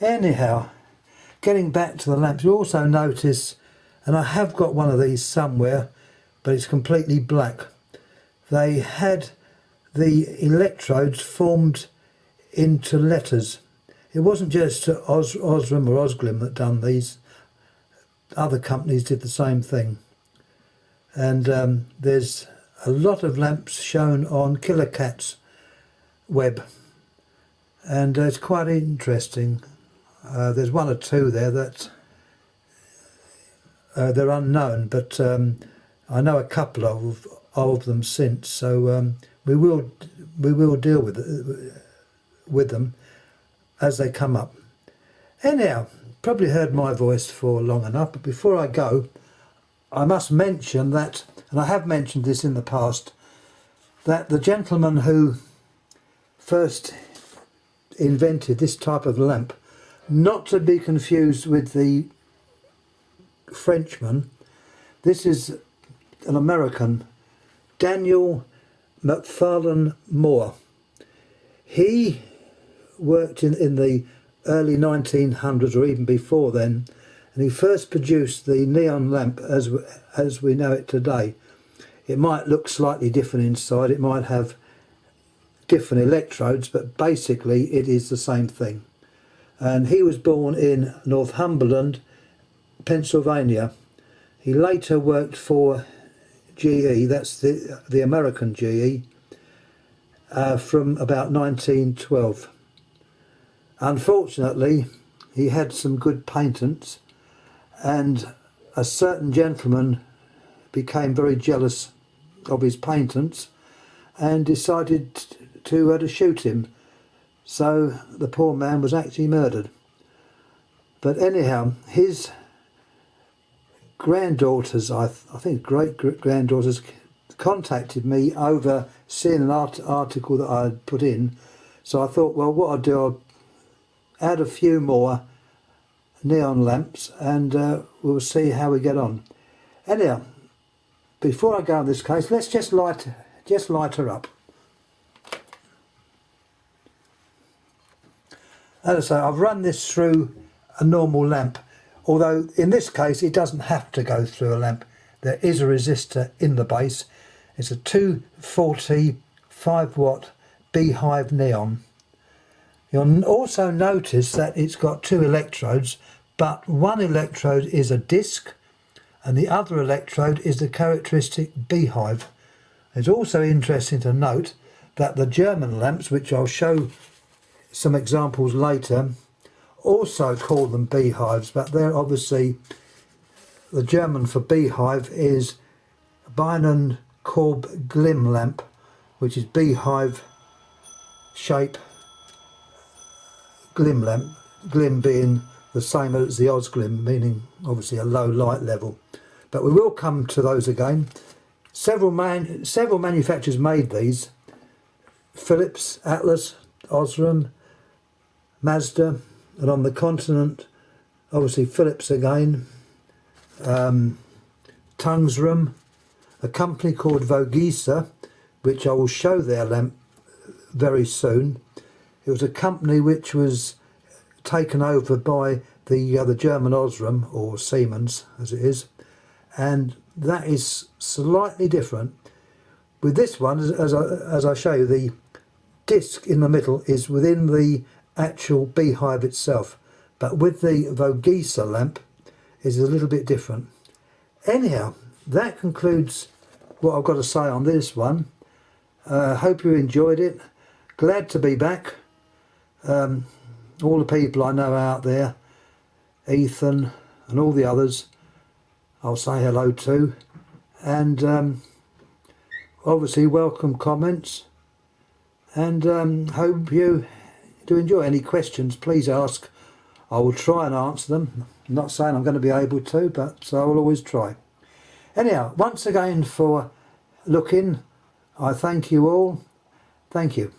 Anyhow, getting back to the lamps, you also notice, and I have got one of these somewhere, but it's completely black. They had the electrodes formed into letters. It wasn't just Osram or Osglim that done these. Other companies did the same thing. And there's a lot of lamps shown on Killer Cat's web, and it's quite interesting. There's one or two there that they're unknown, but I know a couple of them since, so we will deal with them as they come up. Anyhow, probably heard my voice for long enough, but before I go, I must mention that, and I have mentioned this in the past, that the gentleman who first invented this type of lamp, not to be confused with the Frenchman, this is an American, Daniel McFarlane Moore. He worked in the early 1900s or even before then, and he first produced the neon lamp as we know it today. It might look slightly different inside, it might have different electrodes, but basically it is the same thing. And he was born in Northumberland, Pennsylvania. He later worked for GE, that's the American GE, from about 1912. Unfortunately, he had some good patents, and a certain gentleman became very jealous of his patents and decided to shoot him. So the poor man was actually murdered. But anyhow, his granddaughters, I think great-granddaughters, contacted me over seeing an article that I had put in. So I thought, well, what I'll do, I'll add a few more neon lamps and we'll see how we get on. Anyhow, before I go in this case, let's just light her up. As I say, I've run this through a normal lamp, although in this case it doesn't have to go through a lamp. There is a resistor in the base. It's a 240 5-watt Beehive neon. You'll also notice that it's got two electrodes, but one electrode is a disc and the other electrode is the characteristic Beehive. It's also interesting to note that the German lamps, which I'll show some examples later, also call them Beehives, but they're obviously, the German for Beehive is Bienen Korb Glim lamp, which is Beehive shape glim lamp, glim being the same as the Osglim, meaning obviously a low light level. But we will come to those again. Several manufacturers made these: Philips, Atlas, Osram, Mazda, and on the continent obviously Philips again, Tungsram, a company called Vogisa, which I will show their lamp very soon. It was a company which was taken over by the German Osram, or Siemens as it is, and that is slightly different. With this one, as I show you, the disc in the middle is within the actual Beehive itself, but with the Vogisa lamp is a little bit different. Anyhow, that concludes what I've got to say on this one. Hope you enjoyed it. Glad to be back. All the people I know out there, Ethan and all the others, I'll say hello to, and obviously welcome comments, and hope you do enjoy. Any questions, please ask. I will try and answer them. I'm not saying I'm going to be able to, but I will always try. Anyhow, once again for looking, I thank you all. Thank you.